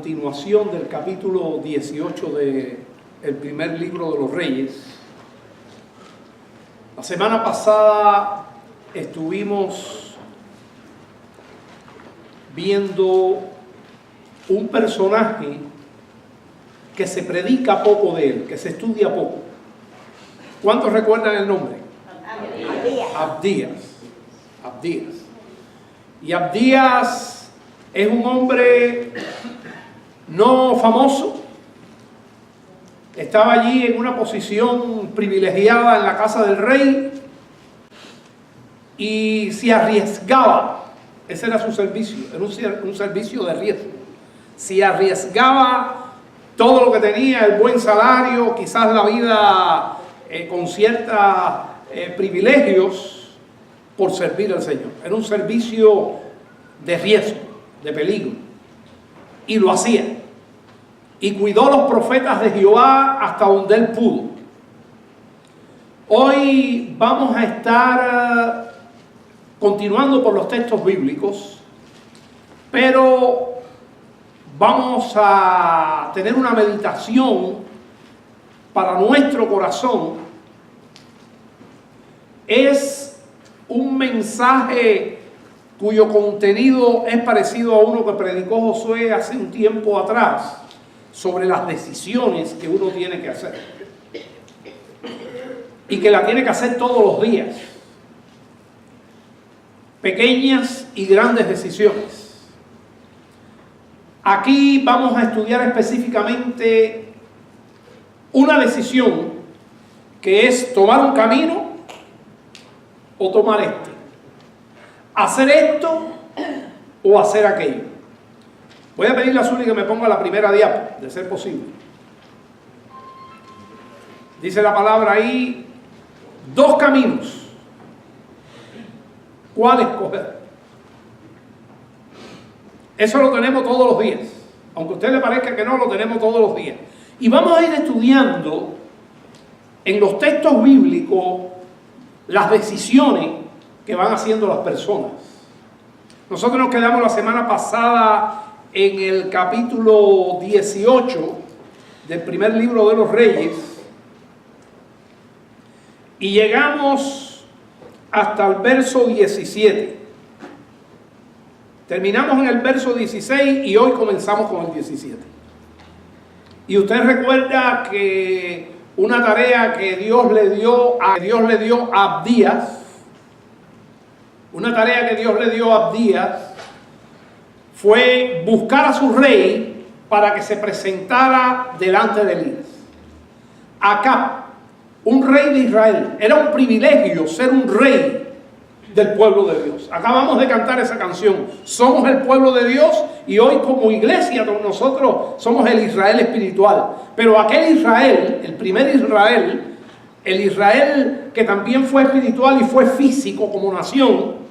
continuación del capítulo 18 del primer libro de los Reyes. La semana pasada estuvimos viendo un personaje que se predica poco de él, que se estudia poco. ¿Cuántos recuerdan el nombre? Abdías. Y Abdías es un hombre no famoso. Estaba allí en una posición privilegiada en la casa del rey y se arriesgaba. Ese era su servicio, era un servicio de riesgo. Se arriesgaba todo lo que tenía, el buen salario, quizás la vida con ciertos privilegios por servir al Señor. Era un servicio de riesgo, de peligro. Y lo hacía. Y cuidó a los profetas de Jehová hasta donde él pudo. Hoy vamos a estar continuando por los textos bíblicos, pero vamos a tener una meditación para nuestro corazón. Es un mensaje cuyo contenido es parecido a uno que predicó Josué hace un tiempo atrás, sobre las decisiones que uno tiene que hacer y que la tiene que hacer todos los días, pequeñas y grandes decisiones. Aquí vamos a estudiar específicamente una decisión que es tomar un camino o tomar este, hacer esto o hacer aquello. Voy a pedirle a Zuli que me ponga la primera diapo, de ser posible. Dice la palabra ahí, dos caminos. ¿Cuál escoger? Eso lo tenemos todos los días. Aunque a usted le parezca que no, lo tenemos todos los días. Y vamos a ir estudiando en los textos bíblicos las decisiones que van haciendo las personas. Nosotros nos quedamos la semana pasada en el capítulo 18 del primer libro de los Reyes y llegamos hasta el verso 17. Terminamos en el verso 16 y hoy comenzamos con el 17. Y usted recuerda que una tarea que Dios le dio a Abdías, fue buscar a su rey para que se presentara delante de Elías. Acab, un rey de Israel. Era un privilegio ser un rey del pueblo de Dios. Acabamos de cantar esa canción. Somos el pueblo de Dios y hoy como iglesia nosotros somos el Israel espiritual. Pero aquel Israel, el primer Israel, el Israel que también fue espiritual y fue físico como nación,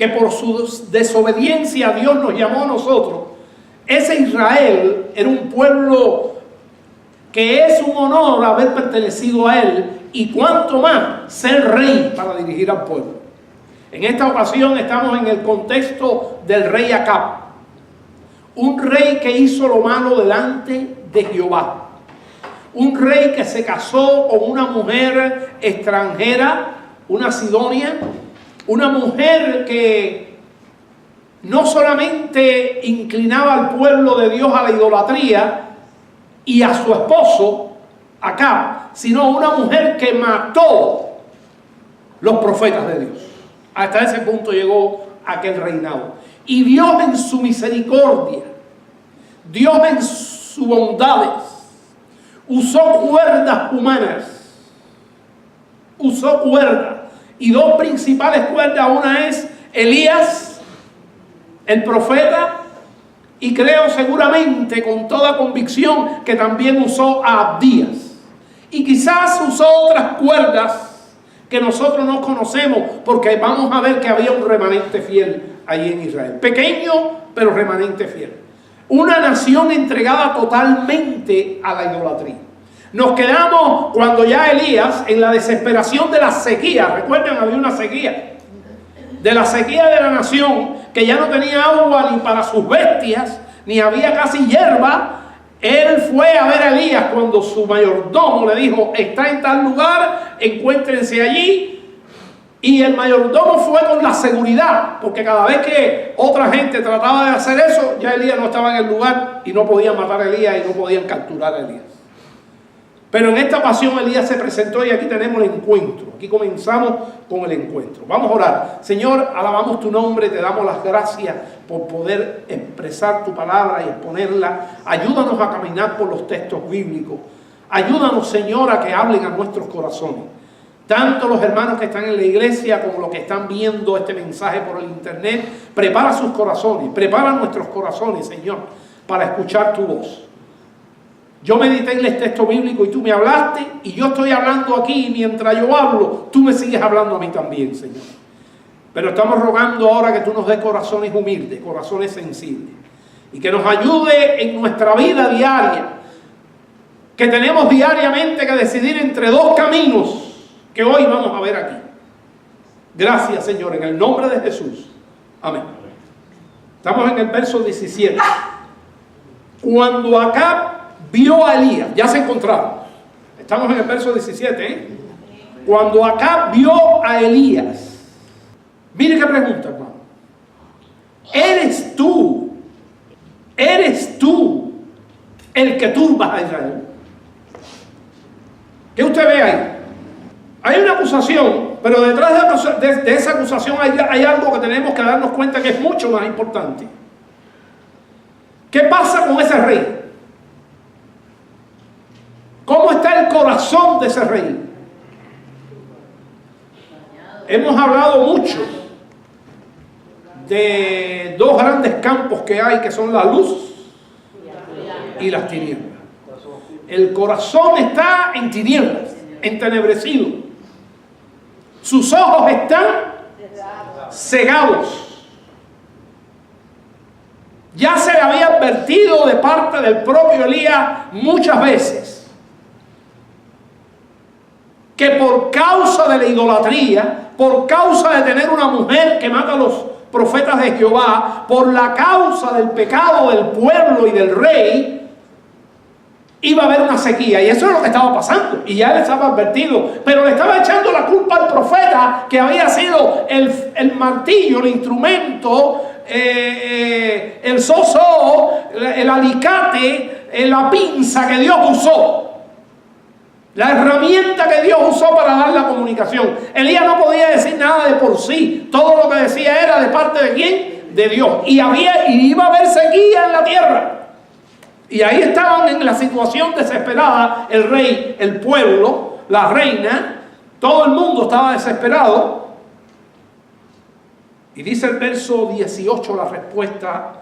que por su desobediencia a Dios nos llamó a nosotros, ese Israel era un pueblo que es un honor haber pertenecido a él y cuanto más ser rey para dirigir al pueblo. En esta ocasión estamos en el contexto del rey Acab, un rey que hizo lo malo delante de Jehová, un rey que se casó con una mujer extranjera, una sidonia, una mujer que no solamente inclinaba al pueblo de Dios a la idolatría y a su esposo Acab, sino una mujer que mató los profetas de Dios. Hasta ese punto llegó aquel reinado. Y Dios en su misericordia, Dios en sus bondades, usó cuerdas humanas, y dos principales cuerdas. Una es Elías, el profeta, y creo seguramente con toda convicción que también usó a Abdías. Y quizás usó otras cuerdas que nosotros no conocemos, porque vamos a ver que había un remanente fiel allí en Israel. Pequeño, pero remanente fiel. Una nación entregada totalmente a la idolatría. Nos quedamos cuando ya Elías, en la desesperación de la sequía, recuerden, había una sequía, de la sequía de la nación, que ya no tenía agua ni para sus bestias, ni había casi hierba. Él fue a ver a Elías cuando su mayordomo le dijo, está en tal lugar, encuéntrense allí. Y el mayordomo fue con la seguridad, porque cada vez que otra gente trataba de hacer eso, ya Elías no estaba en el lugar y no podían matar a Elías y no podían capturar a Elías. Pero en esta ocasión Elías se presentó y aquí tenemos el encuentro. Aquí comenzamos con el encuentro. Vamos a orar. Señor, alabamos tu nombre, te damos las gracias por poder expresar tu palabra y exponerla. Ayúdanos a caminar por los textos bíblicos. Ayúdanos, Señor, a que hablen a nuestros corazones. Tanto los hermanos que están en la iglesia como los que están viendo este mensaje por el internet, prepara sus corazones, prepara nuestros corazones, Señor, para escuchar tu voz. Yo medité en el texto bíblico y tú me hablaste, y yo estoy hablando aquí, y mientras yo hablo, tú me sigues hablando a mí también, Señor. Pero estamos rogando ahora que tú nos des corazones humildes, corazones sensibles, y que nos ayude en nuestra vida diaria, que tenemos diariamente que decidir entre dos caminos que hoy vamos a ver aquí. Gracias, Señor, en el nombre de Jesús. Amén. Estamos en el verso 17. Cuando Acab vio a Elías, ya se encontraron. Estamos en el verso 17. Cuando Acab vio a Elías, mire qué pregunta, hermano. ¿Eres tú el que turbas a Israel? ¿Qué usted ve ahí? Hay una acusación, pero detrás de esa acusación hay algo que tenemos que darnos cuenta que es mucho más importante. ¿Qué pasa con ese rey? ¿Cómo está el corazón de ese rey? Hemos hablado mucho de dos grandes campos que hay, que son la luz y las tinieblas. El corazón está en tinieblas, entenebrecido. Sus ojos están cegados. Ya se le había advertido de parte del propio Elías muchas veces que por causa de la idolatría, por causa de tener una mujer que mata a los profetas de Jehová, por la causa del pecado del pueblo y del rey, iba a haber una sequía, y eso es lo que estaba pasando, y ya le estaba advertido, pero le estaba echando la culpa al profeta, que había sido el martillo, el instrumento, el zozo, el alicate, la pinza que Dios usó, la herramienta que Dios usó para dar la comunicación. Elías no podía decir nada de por sí, todo lo que decía era de parte de ¿quién? De Dios, y iba a haber sequía en la tierra. Y ahí estaban en la situación desesperada el rey, el pueblo, la reina, todo el mundo estaba desesperado. Y dice el verso 18 la respuesta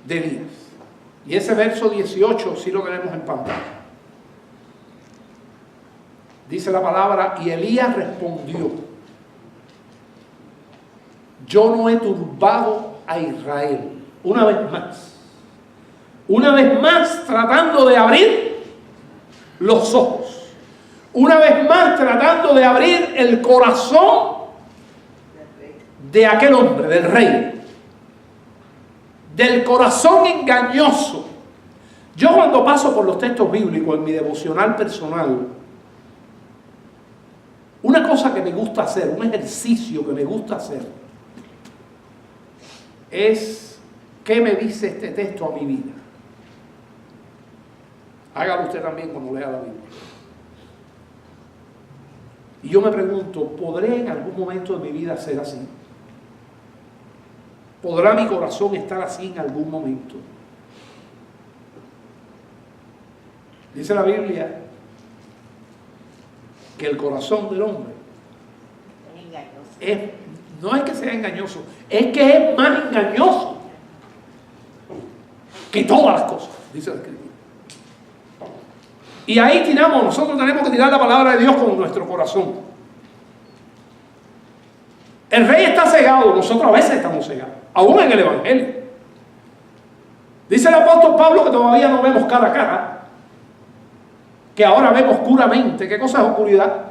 de Elías. Y ese verso 18 sí lo tenemos en pantalla. Dice la palabra, y Elías respondió: yo no he turbado a Israel. Una vez más tratando de abrir los ojos, una vez más tratando de abrir el corazón de aquel hombre, del rey, del corazón engañoso. Yo cuando paso por los textos bíblicos en mi devocional personal, una cosa que me gusta hacer, un ejercicio que me gusta hacer, es ¿qué me dice este texto a mi vida? Hágalo usted también cuando lea la Biblia. Y yo me pregunto, ¿podré en algún momento de mi vida ser así? ¿Podrá mi corazón estar así en algún momento? Dice la Biblia que el corazón del hombre no es que sea engañoso, es que es más engañoso que todas las cosas, dice la Escritura. Y ahí nosotros tenemos que tirar la palabra de Dios con nuestro corazón. El rey está cegado, nosotros a veces estamos cegados, aún en el Evangelio. Dice el apóstol Pablo que todavía no vemos cara a cara, que ahora vemos oscuramente. ¿Qué cosa es oscuridad?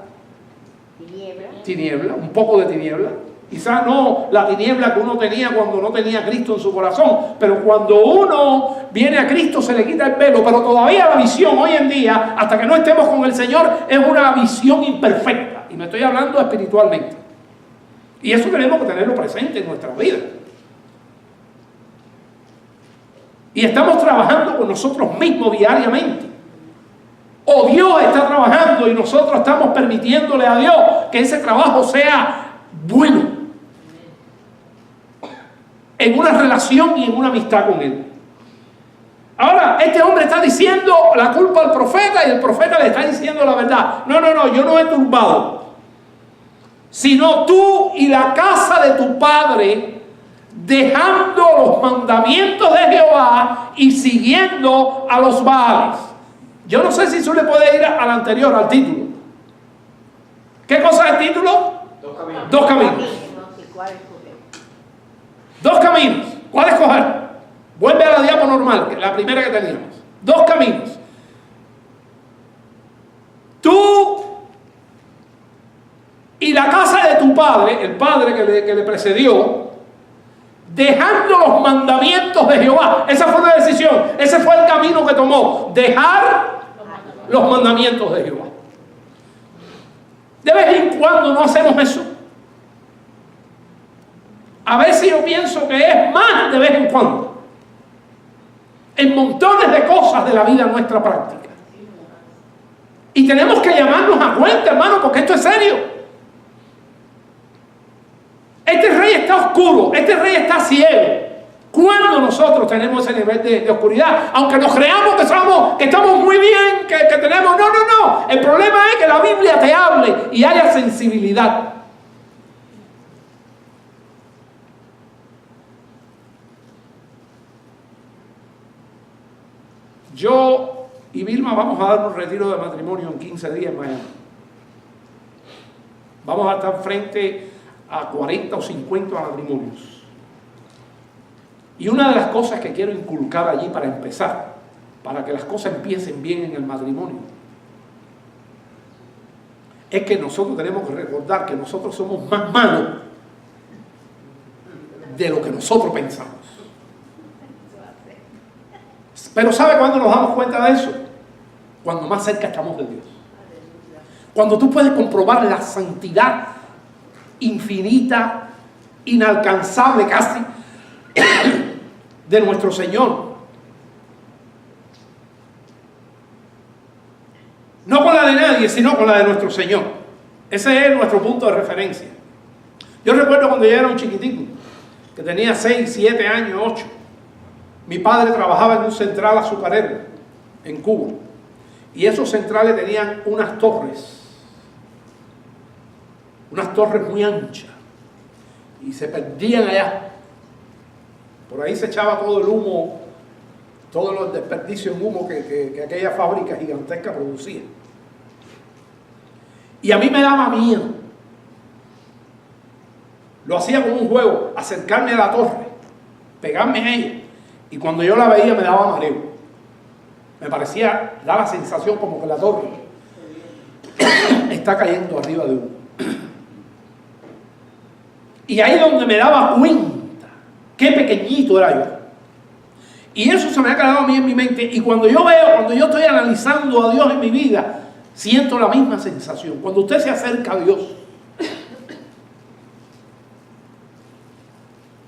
Tiniebla, un poco de tiniebla. Quizás no la tiniebla que uno tenía cuando no tenía a Cristo en su corazón, pero cuando uno viene a Cristo se le quita el velo, pero todavía la visión hoy en día, hasta que no estemos con el Señor, es una visión imperfecta. Y me estoy hablando espiritualmente. Y eso tenemos que tenerlo presente en nuestras vidas. Y estamos trabajando con nosotros mismos diariamente. O Dios está trabajando y nosotros estamos permitiéndole a Dios que ese trabajo sea bueno. En una relación y en una amistad con Él. Ahora, este hombre está diciendo la culpa al profeta y el profeta le está diciendo la verdad. No, yo no he turbado. Sino tú y la casa de tu padre, dejando los mandamientos de Jehová y siguiendo a los Baales. Yo no sé si eso le puede ir al anterior, al título. ¿Qué cosa es el título? Dos caminos. Dos caminos. ¿Cuál escoger? Vuelve a la diapo normal, la primera que teníamos. Dos caminos. Tú y la casa de tu padre, el padre que le precedió, dejando los mandamientos de Jehová. Esa fue una decisión. Ese fue el camino que tomó. Dejar los mandamientos de Jehová. De vez en cuando no hacemos eso. A veces yo pienso que es más de vez en cuando. En montones de cosas de la vida nuestra práctica. Y tenemos que llamarnos a cuenta, hermano, porque esto es serio. Este rey está oscuro, este rey está ciego. ¿Cuándo nosotros tenemos ese nivel de oscuridad? Aunque nos creamos que estamos muy bien, que tenemos... No. El problema es que la Biblia te hable y haya sensibilidad. Yo y Vilma vamos a dar un retiro de matrimonio en 15 días en Miami. Vamos a estar frente a 40 o 50 matrimonios. Y una de las cosas que quiero inculcar allí para empezar, para que las cosas empiecen bien en el matrimonio, es que nosotros tenemos que recordar que nosotros somos más malos de lo que nosotros pensamos. Pero ¿sabe cuándo nos damos cuenta de eso? Cuando más cerca estamos de Dios. Cuando tú puedes comprobar la santidad infinita, inalcanzable casi, de nuestro Señor. No con la de nadie, sino con la de nuestro Señor. Ese es nuestro punto de referencia. Yo recuerdo cuando yo era un chiquitico, que tenía 6, 7 años, 8. Mi padre trabajaba en un central azucarero en Cuba. Y esos centrales tenían unas torres muy anchas. Y se perdían allá. Por ahí se echaba todo el humo, todos los desperdicios en humo que aquella fábrica gigantesca producía. Y a mí me daba miedo. Lo hacía como un juego, acercarme a la torre, pegarme a ella. Y cuando yo la veía me daba mareo. Me parecía, da la sensación como que la torre está cayendo arriba de uno. Y ahí es donde me daba cuenta qué pequeñito era yo. Y eso se me ha quedado a mí en mi mente. Y cuando yo estoy analizando a Dios en mi vida, siento la misma sensación. Cuando usted se acerca a Dios.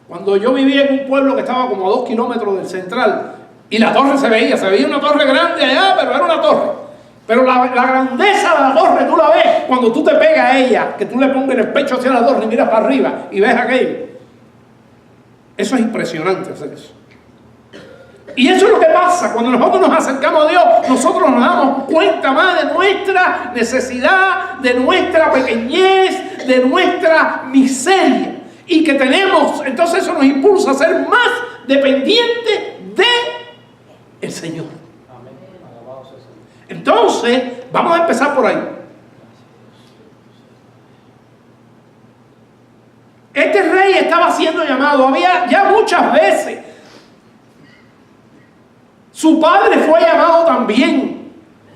Cuando yo vivía en un pueblo que estaba como a 2 kilómetros del central, y la torre se veía una torre grande allá, pero era una torre. Pero la grandeza de la torre tú la ves cuando tú te pegas a ella, que tú le pongas el pecho hacia la torre y miras para arriba y ves aquello. Eso es impresionante hacer eso. Y eso es lo que pasa cuando nosotros nos acercamos a Dios. Nosotros nos damos cuenta más de nuestra necesidad, de nuestra pequeñez, de nuestra miseria. Y que tenemos, entonces eso nos impulsa a ser más dependientes de el Señor. Entonces, vamos a empezar por ahí. Este rey estaba siendo llamado, había ya muchas veces. Su padre fue llamado también.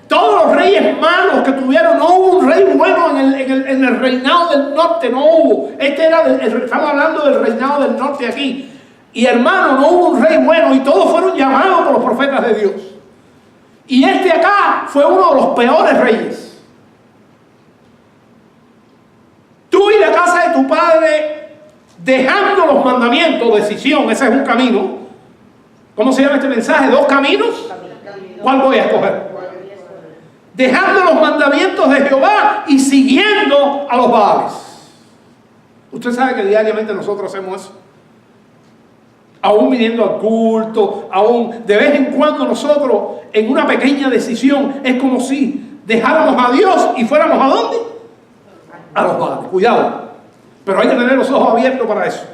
Todos los reyes malos que tuvieron, no hubo un rey bueno en el reinado del norte no hubo. Estamos hablando del reinado del norte aquí. Y hermano, no hubo un rey bueno y todos fueron llamados por los profetas de Dios. Y este acá fue uno de los peores reyes. Tú y la casa de tu padre, dejando los mandamientos, decisión, ese es un camino. ¿Cómo se llama este mensaje? ¿Dos caminos? ¿Cuál voy a escoger? Dejando los mandamientos de Jehová y siguiendo a los Baales. Usted sabe que diariamente nosotros hacemos eso. Aún viniendo al culto, aún de vez en cuando nosotros, en una pequeña decisión, es como si dejáramos a Dios y fuéramos ¿a dónde? A los Baales. Cuidado. Pero hay que tener los ojos abiertos para eso.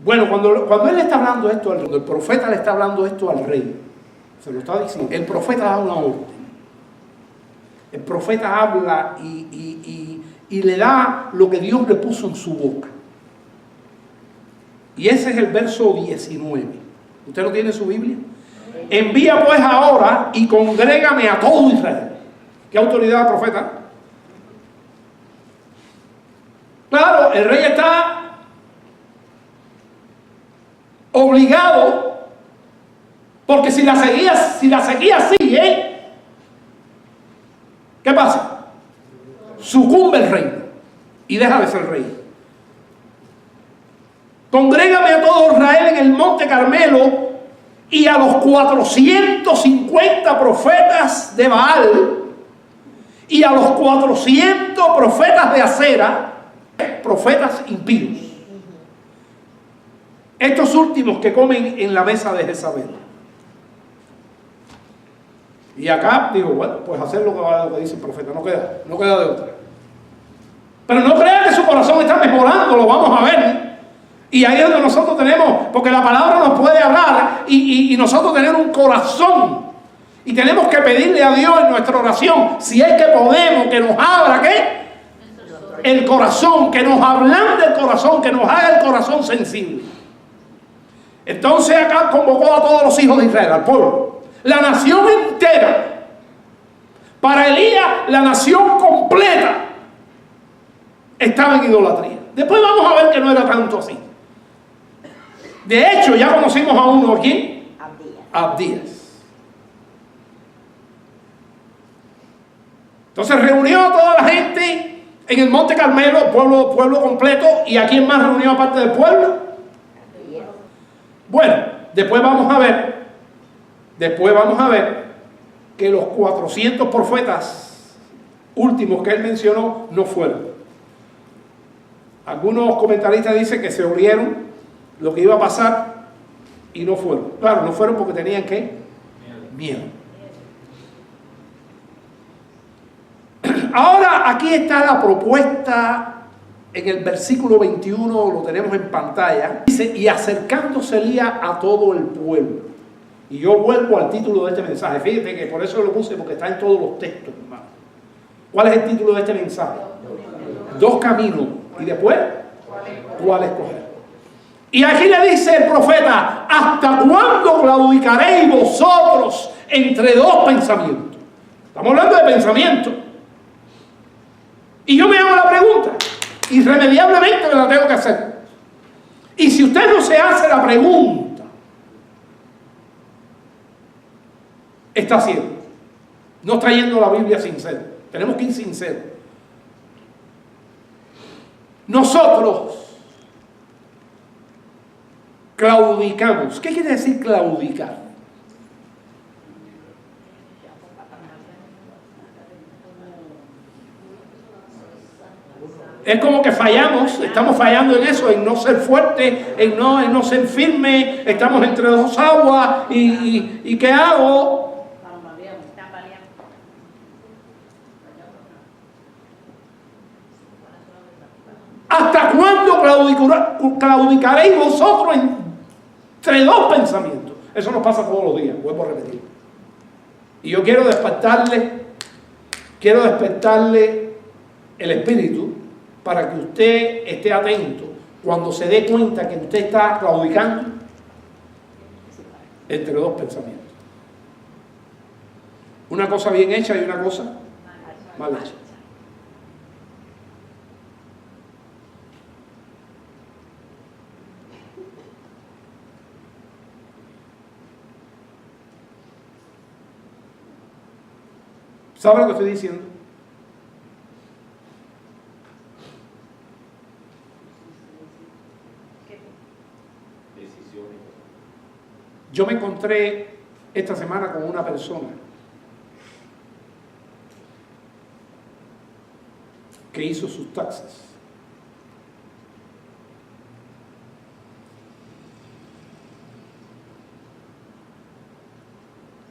Bueno, cuando él está hablando esto, cuando el profeta le está hablando esto al rey, se lo está diciendo, el profeta da una orden. El profeta habla y le da lo que Dios le puso en su boca. Y ese es el verso 19. ¿Usted lo tiene en su Biblia? Envía pues ahora y congrégame a todo Israel. ¿Qué autoridad da profeta? Claro, el rey está obligado, porque si la sequía sigue, ¿qué pasa? Sucumbe el reino y deja de ser rey. Congrégame a todo Israel en el monte Carmelo y a los 450 profetas de Baal y a los 400 profetas de Acera, profetas impíos. Estos últimos que comen en la mesa de Jezabel. Y acá digo, bueno, pues hacer lo que dice el profeta, no queda de otra. Pero no crean que su corazón está mejorando, lo vamos a ver. Y ahí es donde nosotros tenemos, porque la palabra nos puede hablar y nosotros tener un corazón. Y tenemos que pedirle a Dios en nuestra oración, si es que podemos, que nos abra, ¿qué? El corazón, que nos ablande el corazón, que nos haga el corazón sensible. Entonces acá convocó a todos los hijos de Israel, al pueblo, la nación entera. Para Elías, la nación completa estaba en idolatría. Después vamos a ver que no era tanto así. De hecho, ya conocimos a uno aquí, Abdías. Entonces reunió a toda la gente en el monte Carmelo, pueblo completo. ¿Y a quién más reunió aparte del pueblo? Bueno, después vamos a ver que los 400 profetas últimos que él mencionó no fueron. Algunos comentaristas dicen que se oyeron lo que iba a pasar y no fueron. Claro, no fueron porque tenían ¿qué? Miedo. Ahora aquí está la propuesta en el versículo 21, lo tenemos en pantalla. Dice, y acercándose Elías a todo el pueblo. Y yo vuelvo al título de este mensaje. Fíjate que por eso lo puse, porque está en todos los textos, hermano. ¿Cuál es el título de este mensaje? Dos caminos. Y después, ¿cuál escoger? Y aquí le dice el profeta, ¿hasta cuándo claudicaréis vosotros entre dos pensamientos? Estamos hablando de pensamiento. Y yo me hago la pregunta, irremediablemente me la tengo que hacer. Y si usted no se hace la pregunta, está haciendo. No está yendo la Biblia sincero. Tenemos que ir sinceros. Nosotros claudicamos. ¿Qué quiere decir claudicar? Es como que fallamos, estamos fallando en eso, en no ser fuerte, en no ser firme, estamos entre dos aguas y ¿qué hago? ¿Hasta cuándo claudicaréis vosotros entre dos pensamientos? Eso nos pasa todos los días, vuelvo a repetir. Y yo quiero despertarle el espíritu para que usted esté atento cuando se dé cuenta que usted está claudicando entre dos pensamientos. Una cosa bien hecha y una cosa mal hecha. ¿Sabe lo que estoy diciendo? Yo me encontré esta semana con una persona que hizo sus taxes.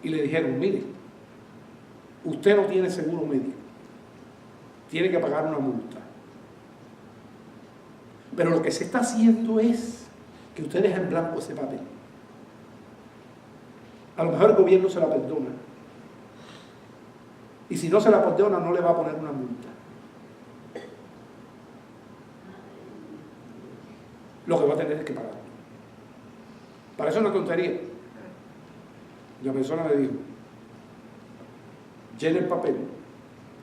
Y le dijeron, mire, usted no tiene seguro médico, tiene que pagar una multa. Pero lo que se está haciendo es que usted deja en blanco ese papel. A lo mejor el gobierno se la perdona. Y si no se la perdona, no le va a poner una multa. Lo que va a tener es que pagar. Parece una tontería. La persona me dijo, llene el papel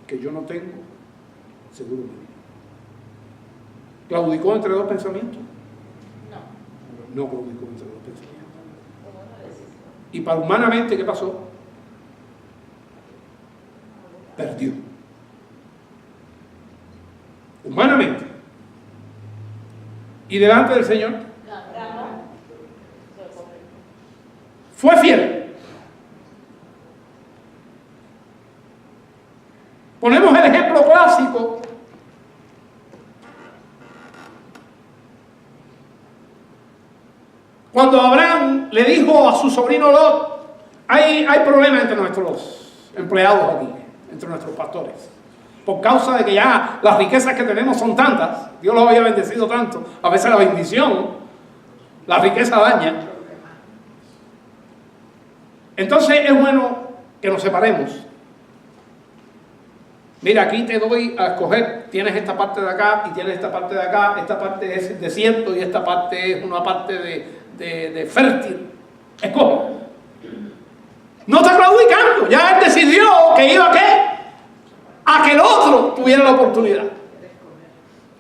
que yo no tengo seguro médico. ¿Claudicó entre dos pensamientos? No claudicó entre dos pensamientos. Y para humanamente, ¿qué pasó? Perdió. Humanamente. Y delante del Señor fue fiel. Ponemos el ejemplo clásico cuando Abraham le dijo a su sobrino Lot, hay problemas entre nuestros empleados aquí, entre nuestros pastores, por causa de que ya las riquezas que tenemos son tantas, Dios los había bendecido tanto, a veces la bendición, la riqueza daña. Entonces es bueno que nos separemos. Mira, aquí te doy a escoger, tienes esta parte de acá y tienes esta parte de acá, esta parte es desierto y esta parte es una parte de fértil. Escoge. No está claudicando, ya él decidió que iba a qué, a que el otro tuviera la oportunidad.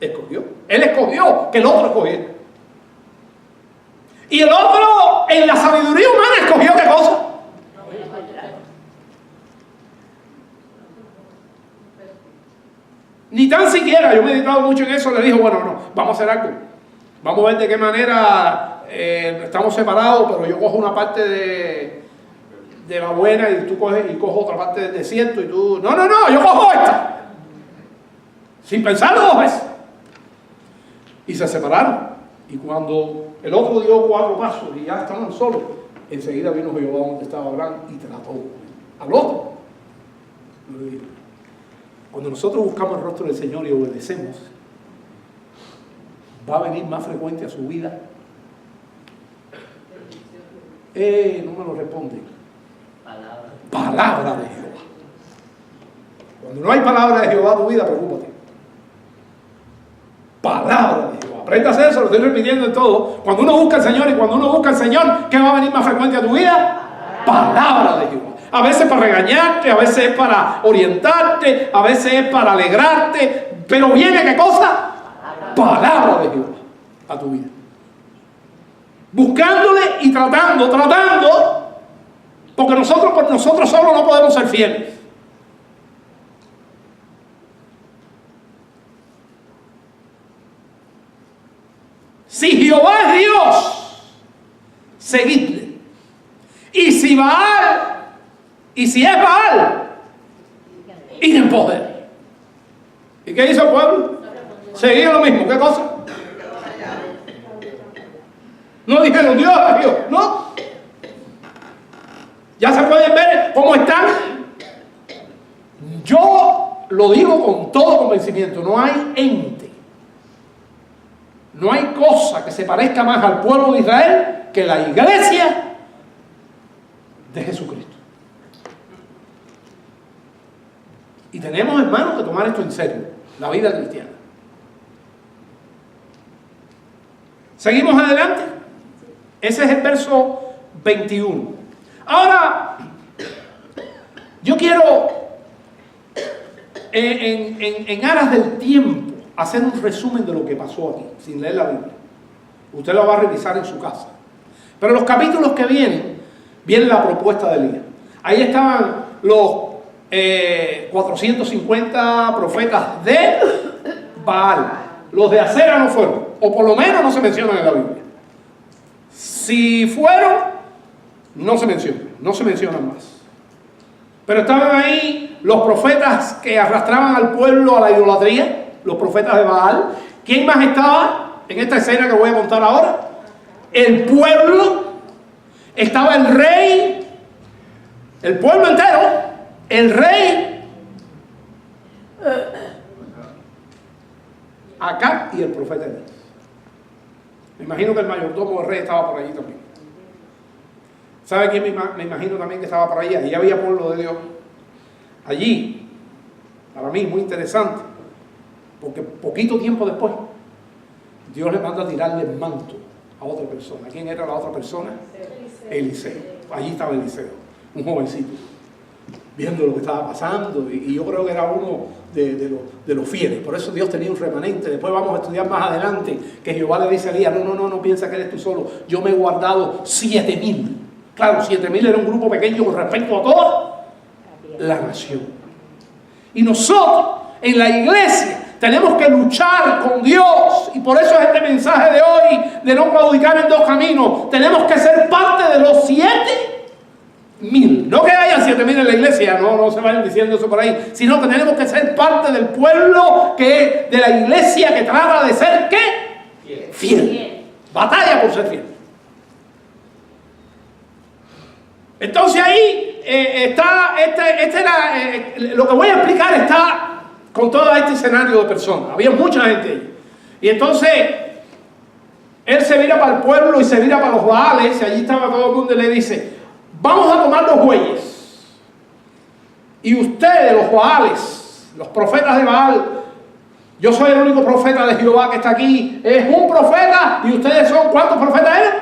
Escogió, él escogió que el otro escogiera. Y el otro, en la sabiduría humana, escogió qué cosa. Ni tan siquiera, yo he meditado mucho en eso, le dijo, bueno, no, vamos a hacer algo. Vamos a ver de qué manera estamos separados, pero yo cojo una parte de la buena y tú coges y cojo otra parte del desierto y tú... No, yo cojo esta. Sin pensarlo dos veces. Y se separaron. Y cuando el otro dio 4 pasos y ya estaban solos, enseguida vino Jehová donde estaba Abraham y trató al otro. Le dijo, cuando nosotros buscamos el rostro del Señor y obedecemos, va a venir más frecuente a su vida. No me lo responden. Palabra de Jehová. Cuando no hay palabra de Jehová en tu vida, preocúpate. Palabra de Jehová. Aprenda a hacer eso, lo estoy repitiendo en todo. Cuando uno busca al Señor y cuando uno busca al Señor, ¿qué va a venir más frecuente a tu vida? Palabra de Jehová. A veces para regañarte, a veces es para orientarte, a veces es para alegrarte, pero viene ¿qué cosa? Palabra de Jehová a tu vida. Buscándole y tratando, porque nosotros por nosotros solos no podemos ser fieles. Si Jehová es Dios, seguidle. Y si es Baal, ir en poder. ¿Y qué hizo el pueblo? Seguía lo mismo. ¿Qué cosa? No dijeron Dios, no. Ya se pueden ver cómo están. Yo lo digo con todo convencimiento. No hay ente, no hay cosa que se parezca más al pueblo de Israel que la iglesia de Jesucristo. Y tenemos, hermanos, que tomar esto en serio, la vida cristiana. Seguimos adelante. Ese es el verso 21. Ahora, yo quiero en aras del tiempo, hacer un resumen de lo que pasó aquí, sin leer la Biblia. Usted lo va a revisar en su casa. Pero los capítulos que viene la propuesta de Elías. Ahí estaban los 450 profetas de Baal. Los de Acera no fueron, o por lo menos no se mencionan en la Biblia. Si fueron, no se mencionan más. Pero estaban ahí los profetas que arrastraban al pueblo a la idolatría, los profetas de Baal. ¿Quién más estaba en esta escena que voy a contar ahora? El pueblo, estaba el rey, el pueblo entero, el rey, Acab y el profeta Elías. Me imagino que el mayordomo del rey estaba por allí también. ¿Sabe quién me imagino también que estaba por allí? Allí había pueblo de Dios. Allí, para mí, muy interesante, porque poquito tiempo después, Dios le manda a tirarle el manto a otra persona. ¿Quién era la otra persona? Eliseo. Allí estaba Eliseo, un jovencito, viendo lo que estaba pasando, y yo creo que era uno de los fieles. Por eso Dios tenía un remanente. Después vamos a estudiar más adelante que Jehová le dice a Elías: no piensa que eres tú solo, yo me he guardado 7,000. Claro, 7,000 era un grupo pequeño con respecto a toda la nación. Y nosotros en la iglesia tenemos que luchar con Dios, y por eso es este mensaje de hoy de no claudicar en dos caminos. Tenemos que ser parte de los 7,000. No que haya 7,000 en la iglesia, no se vayan diciendo eso por ahí, sino que tenemos que ser parte del pueblo de la iglesia que trata de ser ¿qué? Fiel. Batalla por ser fiel. Entonces ahí está, lo que voy a explicar está con todo este escenario de personas. Había mucha gente ahí. Y entonces él se mira para el pueblo y se mira para los Baales, y allí estaba todo el mundo, y le dice: vamos a tomar los bueyes. Y ustedes, los Baales, los profetas de Baal, yo soy el único profeta de Jehová que está aquí, es un profeta, y ustedes son, ¿cuántos profetas eran?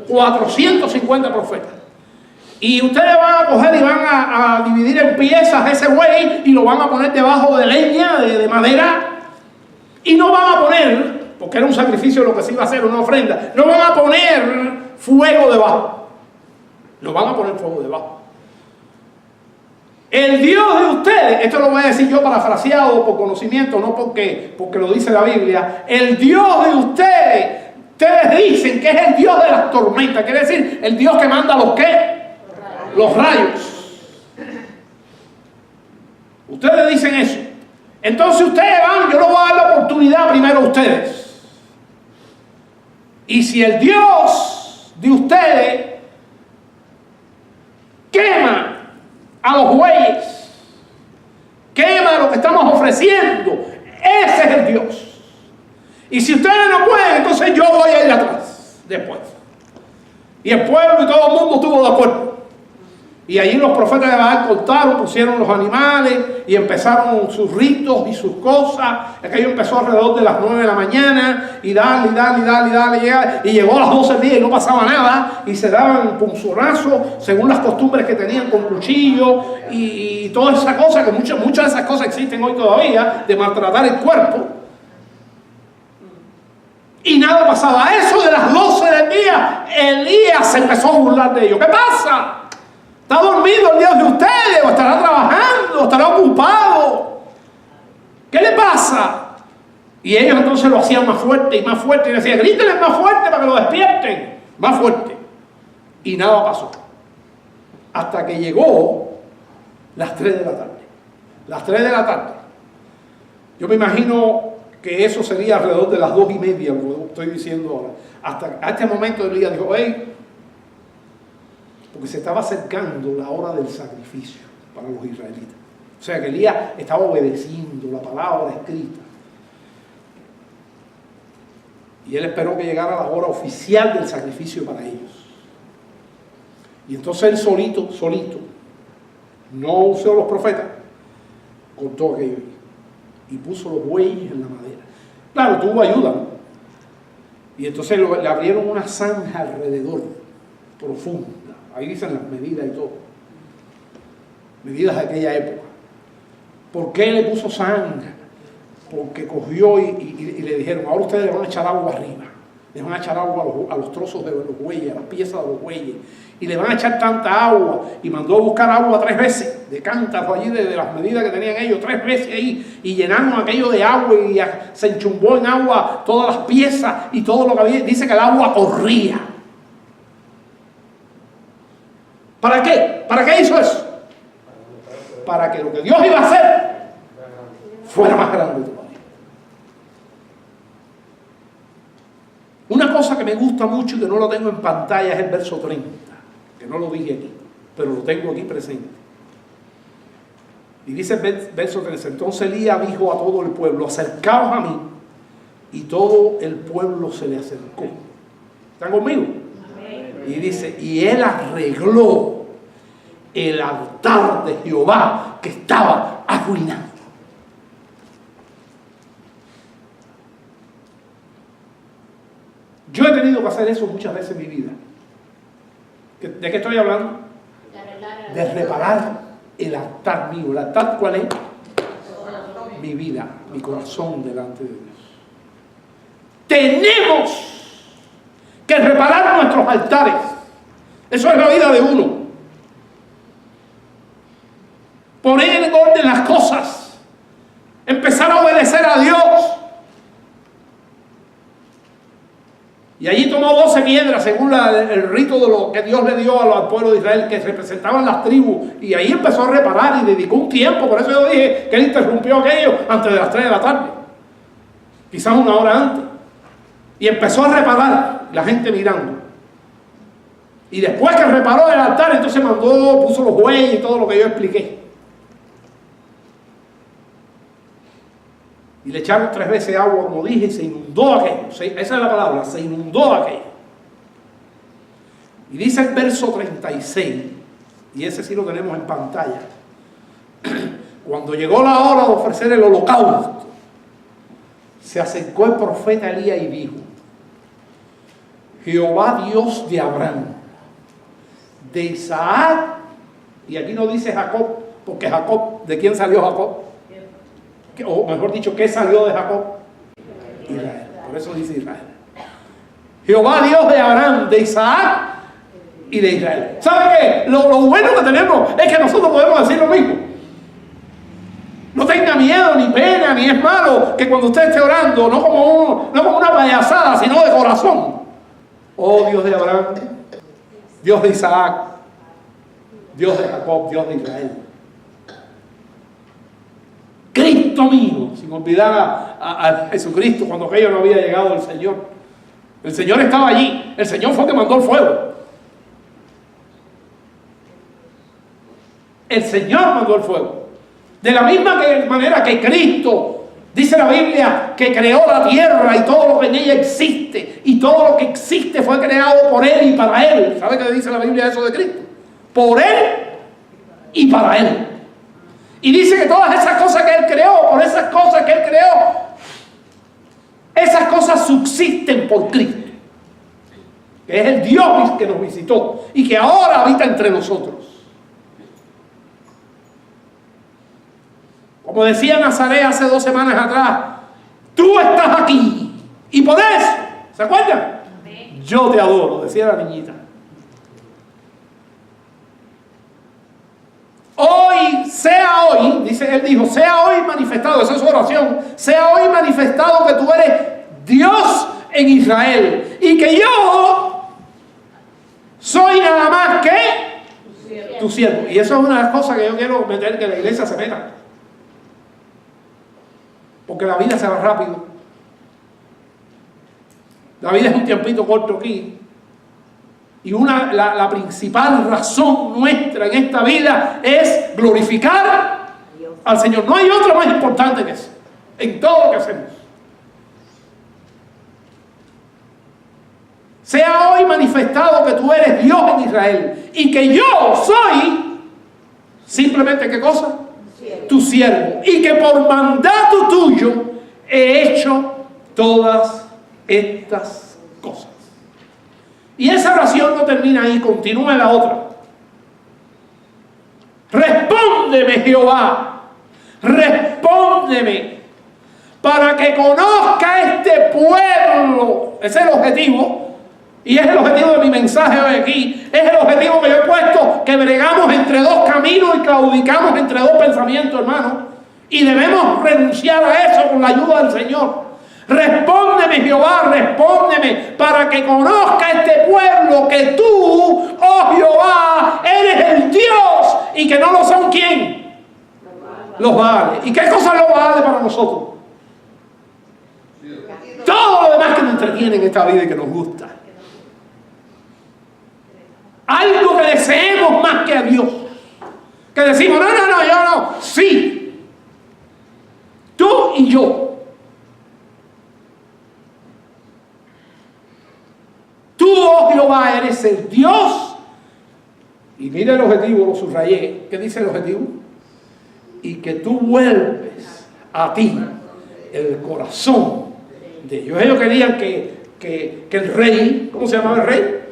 450 profetas. Y ustedes van a coger y van a dividir en piezas ese buey y lo van a poner debajo de leña, de madera, y no van a poner, porque era un sacrificio lo que se iba a hacer, una ofrenda, no van a poner fuego debajo, lo van a poner fuego debajo. El Dios de ustedes, esto lo voy a decir yo parafraseado por conocimiento, no porque lo dice la Biblia, el Dios de ustedes dicen que es el Dios de las tormentas, quiere decir el Dios que manda los ¿qué? Los rayos. Ustedes dicen eso. Entonces ustedes van, yo les voy a dar la oportunidad primero a ustedes. Y si el Dios de ustedes quema a los bueyes, quema lo que estamos ofreciendo, ese es el Dios. Y si ustedes no pueden, entonces yo voy a ir atrás después. Y el pueblo y todo el mundo estuvo de acuerdo. Y allí los profetas de Baal cortaron, pusieron los animales y empezaron sus ritos y sus cosas. Aquello empezó alrededor de las 9 de la mañana y dale, y llegó a las 12 del día y no pasaba nada, y se daban punzonazos según las costumbres que tenían con cuchillos y toda esa cosa, que muchas de esas cosas existen hoy todavía, de maltratar el cuerpo. Y nada pasaba. A eso de las 12 del día, Elías se empezó a burlar de ellos. ¿Qué pasa? ¿Está dormido el Dios de ustedes? ¿O estará trabajando? ¿O estará ocupado? ¿Qué le pasa? Y ellos entonces lo hacían más fuerte y decían: grítenle más fuerte para que lo despierten. Más fuerte. Y nada pasó. Hasta que llegó las 3 de la tarde. Las 3 de la tarde. Yo me imagino que eso sería alrededor de las 2:30, lo que estoy diciendo ahora. Hasta este momento Elías dijo: hey, porque se estaba acercando la hora del sacrificio para los israelitas. O sea que Elías estaba obedeciendo la palabra escrita. Y él esperó que llegara la hora oficial del sacrificio para ellos. Y entonces él solito, no usó los profetas, cortó aquello y puso los bueyes en la madera. Claro, tuvo ayuda, ¿no? Y entonces le abrieron una zanja alrededor, profunda. Ahí dicen las medidas y todo. Medidas de aquella época. ¿Por qué le puso sangre? Porque cogió y le dijeron, ahora ustedes le van a echar agua arriba. Le van a echar agua a los trozos de los bueyes, a las piezas de los bueyes. Y le van a echar tanta agua. Y mandó a buscar agua 3 veces, de cántaros allí, de las medidas que tenían ellos, 3 veces ahí. Y llenaron aquello de agua y se enchumbó en agua todas las piezas y todo lo que había. Dice que el agua corría. ¿Para qué? ¿Para qué hizo eso? Para que lo que Dios iba a hacer fuera más grande todavía. Una cosa que me gusta mucho y que no lo tengo en pantalla es el verso 30, que no lo dije aquí, pero lo tengo aquí presente. Y dice el verso 30, entonces Elías dijo a todo el pueblo, acercaos a mí, y todo el pueblo se le acercó. ¿Están conmigo? Y dice, y él arregló el altar de Jehová que estaba arruinado. Yo he tenido que hacer eso muchas veces en mi vida. ¿De qué estoy hablando? De reparar el altar mío. ¿El altar cuál es? Mi vida, mi corazón delante de Dios. Tenemos que reparar nuestros altares. Eso es la vida de uno. Poner en orden las cosas. Empezar a obedecer a Dios. Y allí tomó 12 piedras según el rito de lo que Dios le dio al pueblo de Israel, que representaban las tribus. Y ahí empezó a reparar y dedicó un tiempo. Por eso yo dije que él interrumpió aquello antes de las 3 de la tarde. Quizás 1 hora antes. Y empezó a reparar, la gente mirando. Y después que reparó el altar, entonces puso los bueyes y todo lo que yo expliqué. Y le echaron 3 veces agua, como dije, y se inundó aquello. Esa es la palabra, se inundó aquello. Y dice el verso 36, y ese sí lo tenemos en pantalla. Cuando llegó la hora de ofrecer el holocausto, se acercó el profeta Elías y dijo, Jehová Dios de Abraham, de Isaac, y aquí no dice Jacob, porque Jacob, ¿de quién salió Jacob? O mejor dicho, ¿qué salió de Jacob? Israel. Por eso dice Israel. Jehová Dios de Abraham, de Isaac y de Israel. ¿Sabe qué? Lo bueno que tenemos es que nosotros podemos decir lo mismo. No tenga miedo, ni pena, ni es malo que cuando usted esté orando, no como una payasada, sino de corazón. Oh Dios de Abraham, Dios de Isaac, Dios de Jacob, Dios de Israel. Cristo mío, sin olvidar a Jesucristo cuando aquello no había llegado el Señor. El Señor estaba allí, el Señor fue el que mandó el fuego. El Señor mandó el fuego. De la misma manera que Cristo, dice la Biblia, que creó la tierra y todo lo que en ella existe, y todo lo que existe fue creado por Él y para Él. ¿Sabe qué dice la Biblia eso de Cristo? Por Él y para Él. Y dice que todas esas cosas que Él creó, por esas cosas que Él creó, esas cosas subsisten por Cristo, que es el Dios que nos visitó y que ahora habita entre nosotros. Como decía Nazaret hace 2 semanas atrás, tú estás aquí y por eso, ¿se acuerdan? Yo te adoro, decía la niñita. Hoy, sea hoy, dice, él dijo, sea hoy manifestado, esa es su oración, sea hoy manifestado que tú eres Dios en Israel y que yo soy nada más que tu siervo. Y eso es una de las cosas que yo quiero meter, que la iglesia se meta. Porque la vida se va rápido. La vida es un tiempito corto aquí. Y la principal razón nuestra en esta vida es glorificar al Señor. No hay otra más importante que eso, en todo lo que hacemos. Sea hoy manifestado que tú eres Dios en Israel y que yo soy simplemente, ¿qué cosa? Tu siervo. Y que por mandato tuyo he hecho todas estas cosas. Y esa oración no termina ahí, continúa en la otra. Respóndeme, Jehová, respóndeme para que conozca este pueblo. Ese es el objetivo. Y es el objetivo de mi mensaje hoy aquí. Es el objetivo que yo he puesto, que bregamos entre dos caminos y claudicamos entre dos pensamientos, hermano. Y debemos renunciar a eso con la ayuda del Señor. Respóndeme, Jehová, respóndeme, para que conozca este pueblo que tú, oh Jehová, eres el Dios, y que no lo son ¿quién? Los Baales. ¿Y qué cosa los Baales para nosotros? Todo lo demás que nos entretiene en esta vida y que nos gusta. Algo que deseemos más que a Dios. Que decimos, no, yo no. Sí. Tú y yo. Tú, oh Jehová, eres el Dios. Y mira el objetivo, lo subrayé. ¿Qué dice el objetivo? Y que tú vuelves a ti el corazón de ellos. Ellos querían que el rey, ¿cómo se llamaba el rey?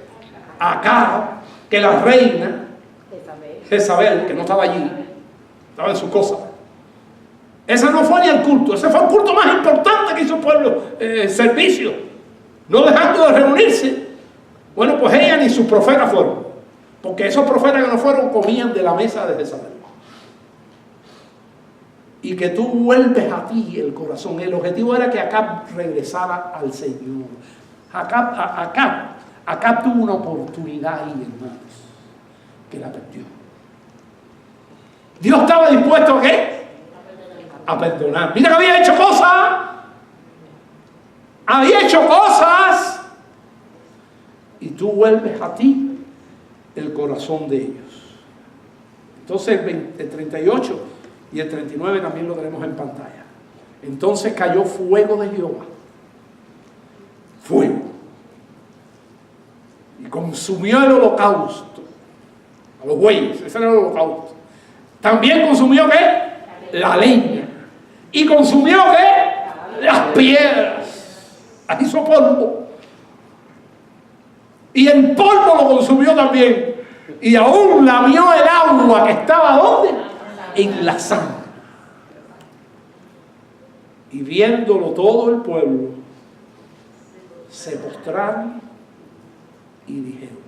Acab, que la reina Jezabel, que no estaba allí, estaba en su cosa. Ese no fue ni el culto, ese fue el culto más importante que hizo el pueblo, servicio, no dejando de reunirse. Bueno, pues ella ni sus profetas fueron, porque esos profetas que no fueron comían de la mesa de Jezabel. Y que tú vuelves a ti el corazón. El objetivo era que Acab regresara al Señor. Acab tuvo una oportunidad ahí, hermanos, que la perdió. Dios estaba dispuesto ¿a qué? A perdonar. Mira que había hecho cosas. Había hecho cosas. Y tú vuelves a ti el corazón de ellos. Entonces el 38 y el 39 también lo tenemos en pantalla. Entonces cayó fuego de Jehová. Fuego. Y consumió el holocausto. A los bueyes, ese era el holocausto. También consumió ¿qué? La leña. Y consumió ¿qué? Las piedras. Ahí hizo polvo. Y el polvo lo consumió también. Y aún lamió el agua que estaba ¿dónde? En la sangre. Y viéndolo todo el pueblo, se postraron y dijeron: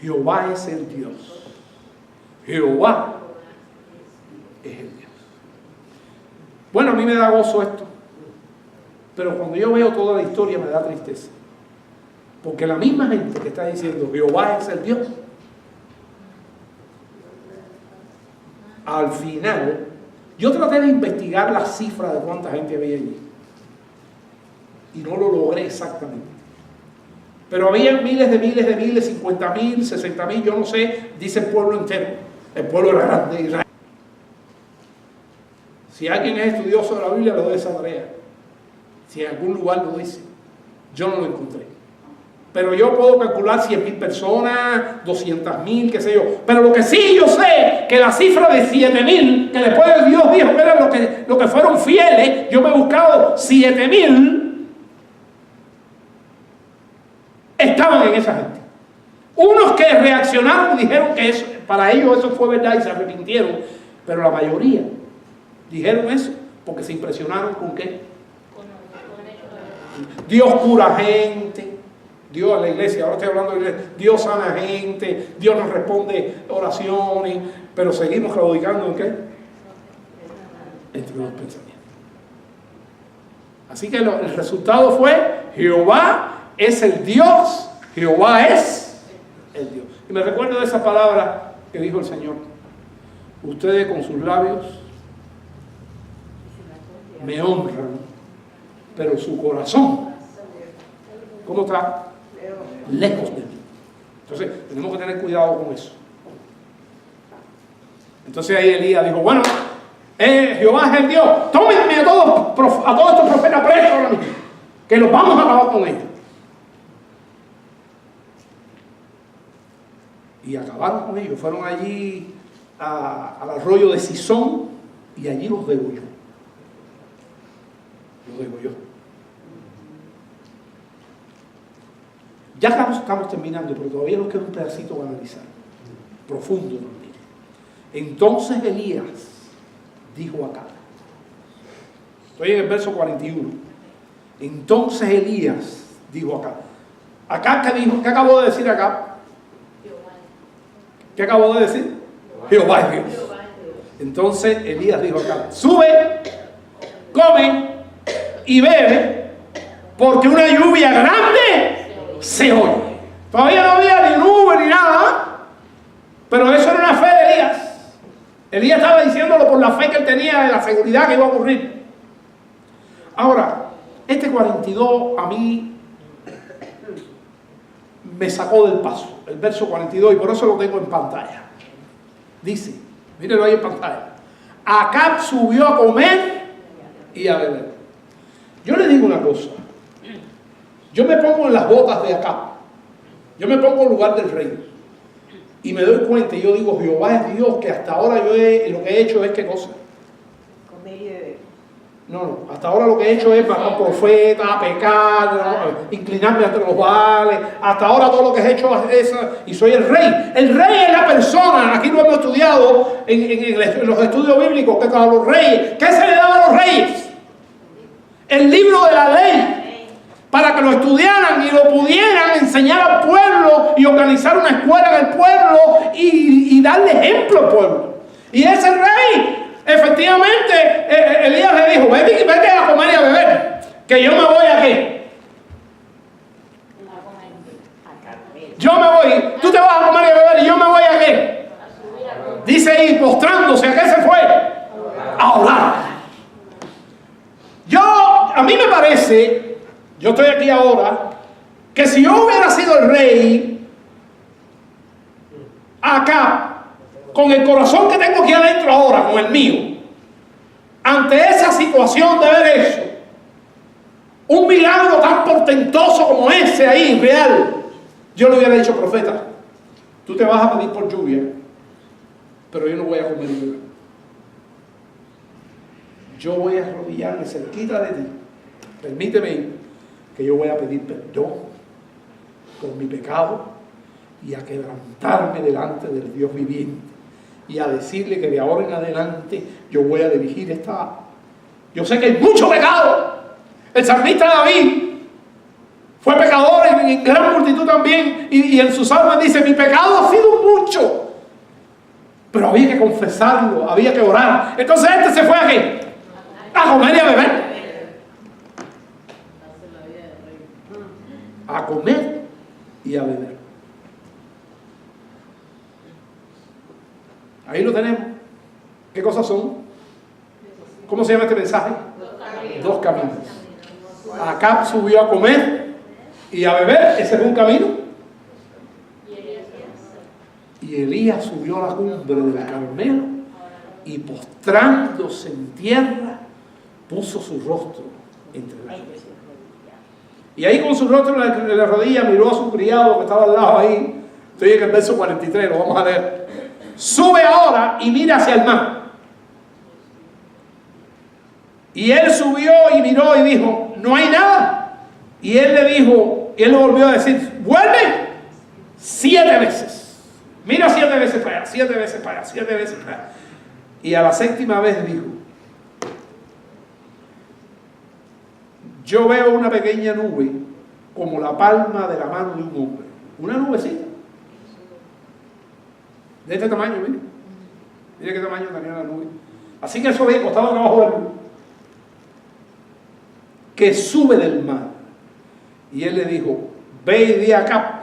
Jehová es el Dios. Jehová es el Dios. Bueno, a mí me da gozo esto, pero cuando yo veo toda la historia me da tristeza, porque la misma gente que está diciendo Jehová es el Dios, al final, yo traté de investigar la cifra de cuánta gente había allí y no lo logré exactamente. Pero había miles, 50,000, 60,000, yo no sé, dice el pueblo entero. El pueblo era grande, Israel. Si alguien es estudioso de la Biblia, le doy esa tarea. Si en algún lugar lo dice, yo no lo encontré. Pero yo puedo calcular 100,000 personas, 200,000, qué sé yo. Pero lo que sí yo sé, que la cifra de 7,000, que después Dios dijo que eran lo que fueron fieles, yo me he buscado 7,000, estaban en esa gente. Unos que reaccionaron y dijeron que eso, para ellos eso fue verdad y se arrepintieron, pero la mayoría dijeron eso porque se impresionaron con qué. Dios cura gente, Dios a la iglesia, ahora estoy hablando de la iglesia, Dios sana gente, Dios nos responde oraciones, pero seguimos claudicando en qué. Entre los pensamientos. Así que el resultado fue: Jehová es el Dios, Jehová es el Dios. Y me recuerdo de esa palabra que dijo el Señor: ustedes con sus labios me honran, pero su corazón, ¿cómo está? Lejos de mí. Entonces tenemos que tener cuidado con eso. Entonces ahí Elías dijo: bueno, Jehová es el Dios, tómenme a todos estos profetas presos ahora mismo, que los vamos a acabar con ellos. Y acabaron con ellos. Fueron allí al arroyo de Sisón y allí los degolló. Los degolló. Ya estamos terminando, pero todavía nos queda un pedacito para analizar. Profundo también. Entonces Elías dijo Acab. Estoy en el verso 41. Entonces Elías dijo a Acab. ¿Acab qué dijo? ¿Qué acabó de decir Acab? ¿Qué acabó de decir? Jehová es Dios. Entonces Elías dijo a Acab: sube, come y bebe, porque una lluvia grande se oye. Todavía no había ni nube ni nada, pero eso era una fe de Elías. Elías estaba diciéndolo por la fe que él tenía de la seguridad que iba a ocurrir. Ahora, este 42 a mí me sacó del paso, el verso 42, y por eso lo tengo en pantalla. Dice, mírenlo ahí en pantalla: Acab subió a comer y a beber. Yo le digo una cosa, yo me pongo en las botas de Acab, yo me pongo en lugar del rey, y me doy cuenta y yo digo: Jehová es Dios, que hasta ahora lo que he hecho es ¿qué cosa? Comer y beber. No, hasta ahora lo que he hecho es matar profetas, pecar, ¿no? Inclinarme ante los baales. Hasta ahora todo lo que he hecho es eso, y soy el rey. El rey es la persona, aquí lo hemos estudiado en los estudios bíblicos, que a los reyes, ¿qué se le daba a los reyes? El libro de la ley, para que lo estudiaran y lo pudieran enseñar al pueblo y organizar una escuela en el pueblo y darle ejemplo al pueblo. Y ese rey, efectivamente, Elías le dijo: vete a comer y a beber, que yo me voy a qué. Yo me voy, tú te vas a comer y a beber y yo me voy a qué. Dice ahí, postrándose, ¿a qué se fue? A orar. A mí me parece, yo estoy aquí ahora, que si yo hubiera sido el rey acá, con el corazón que tengo aquí adentro ahora, con el mío, ante esa situación de ver eso, un milagro tan portentoso como ese ahí, real, yo le hubiera dicho: profeta, tú te vas a pedir por lluvia, pero yo no voy a comer y beber. Yo voy a arrodillarme cerquita de ti. Permíteme ir, que yo voy a pedir perdón por mi pecado y a quebrantarme delante del Dios viviente y a decirle que de ahora en adelante yo voy a dirigir esta. Yo sé que hay mucho pecado. El salmista David fue pecador en gran multitud también, y en sus salmos dice: mi pecado ha sido mucho, pero había que confesarlo, había que orar. Entonces este se fue a qué? A comer y a beber. A comer y a beber. Ahí lo tenemos. ¿Qué cosas son? ¿Cómo se llama este mensaje? Dos caminos. Acab subió a comer y a beber, ese fue un camino. Y Elías subió a la cumbre del Carmelo y, postrándose en tierra, puso su rostro entre las rodillas. Y ahí, con su rostro en la rodilla, miró a su criado que estaba al lado ahí. Estoy en el verso 43, lo vamos a leer. Sube ahora y mira hacia el mar. Y él subió y miró y dijo: no hay nada. Y él le dijo, y él le volvió a decir: vuelve 7 veces. Mira 7 veces para allá, 7 veces para allá, 7 veces para allá. Y a la 7ª vez dijo: yo veo una pequeña nube como la palma de la mano de un hombre. Una nubecita. De este tamaño, mire. Mire qué tamaño tenía la nube. Así que eso ve, costaba trabajo verlo. Que sube del mar. Y él le dijo: ve y di acá.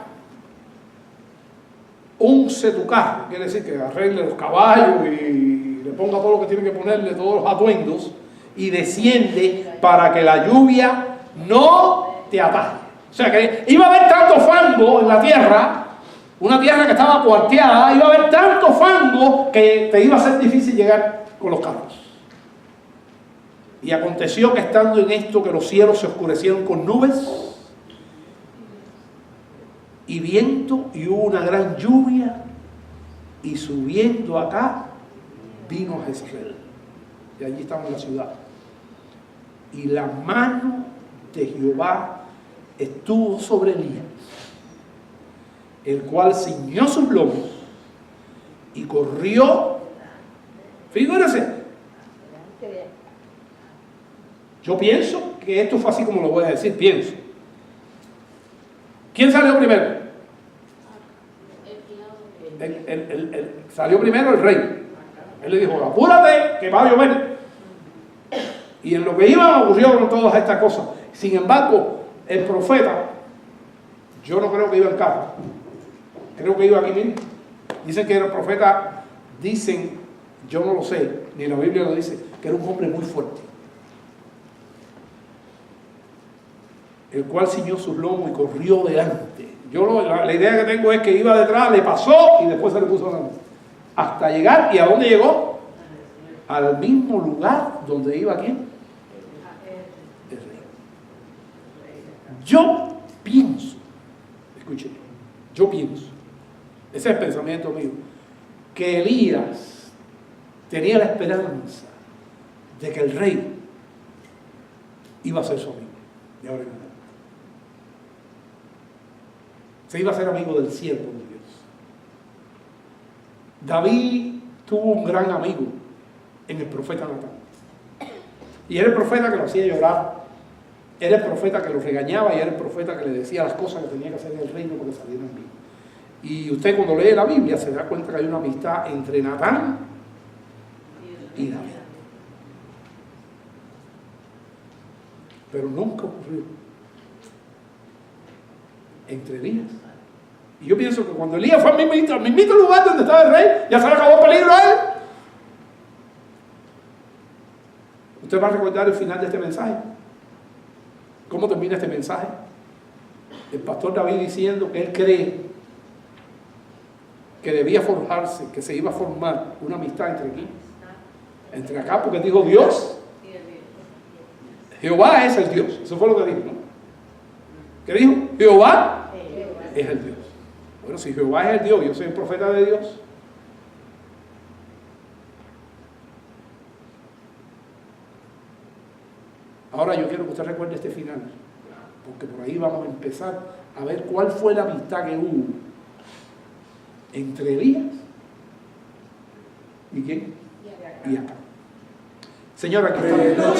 Unce tu carro. Quiere decir que arregle los caballos y le ponga todo lo que tiene que ponerle, todos los atuendos. Y desciende para que la lluvia no te ataje. O sea que iba a haber tanto fango en la tierra, una tierra que estaba cuarteada, iba a haber tanto fango que te iba a ser difícil llegar con los carros. Y aconteció que, estando en esto, que los cielos se oscurecieron con nubes y viento, y hubo una gran lluvia, y subiendo acá vino Jezreel. Y allí estamos en la ciudad. Y la mano de Jehová estuvo sobre Elías, el cual ciñó sus lomos y corrió. Figúrese, Yo pienso que esto fue así como lo voy a decir, pienso. ¿Quién salió primero? Salió primero el rey. Él le dijo, apúrate que va a llover. Y en lo que iba ocurrieron todas estas cosas. Sin embargo, el profeta, yo no creo que iba en carro. Creo que iba aquí mismo. Dicen que era el profeta, dicen, yo no lo sé, ni la Biblia lo dice, que era un hombre muy fuerte, el cual ciñó sus lomos y corrió delante. La idea que tengo es que iba detrás, le pasó y después se le puso delante. Hasta llegar, ¿y a dónde llegó? Al mismo lugar donde iba ¿quién? El rey. Yo pienso, escuchen, yo pienso, ese es el pensamiento mío, que Elías tenía la esperanza de que el rey iba a ser su amigo de ahora en adelante. Se iba a ser amigo del siervo de Dios. David tuvo un gran amigo en el profeta Natán. Y era el profeta que lo hacía llorar. Era el profeta que lo regañaba y era el profeta que le decía las cosas que tenía que hacer en el reino para que salieran bien. Y usted cuando lee la Biblia se da cuenta que hay una amistad entre Natán y David. Pero nunca ocurrió entre Elías. Y yo pienso que cuando Elías fue al mismito lugar donde estaba el rey, ya se le acabó el peligro a él. Usted va a recordar el final de este mensaje. ¿Cómo termina este mensaje? El pastor David diciendo que él cree que debía forjarse, que se iba a formar una amistad entre aquí, entre acá, porque dijo Dios, Jehová es el Dios. Eso fue lo que dijo, ¿no? ¿Qué dijo? Jehová es el Dios. Bueno, si Jehová es el Dios, yo soy el profeta de Dios. Ahora yo quiero que usted recuerde este final, porque por ahí vamos a empezar a ver cuál fue la amistad que hubo entre Elías y quién y acá. Señora, aquí está.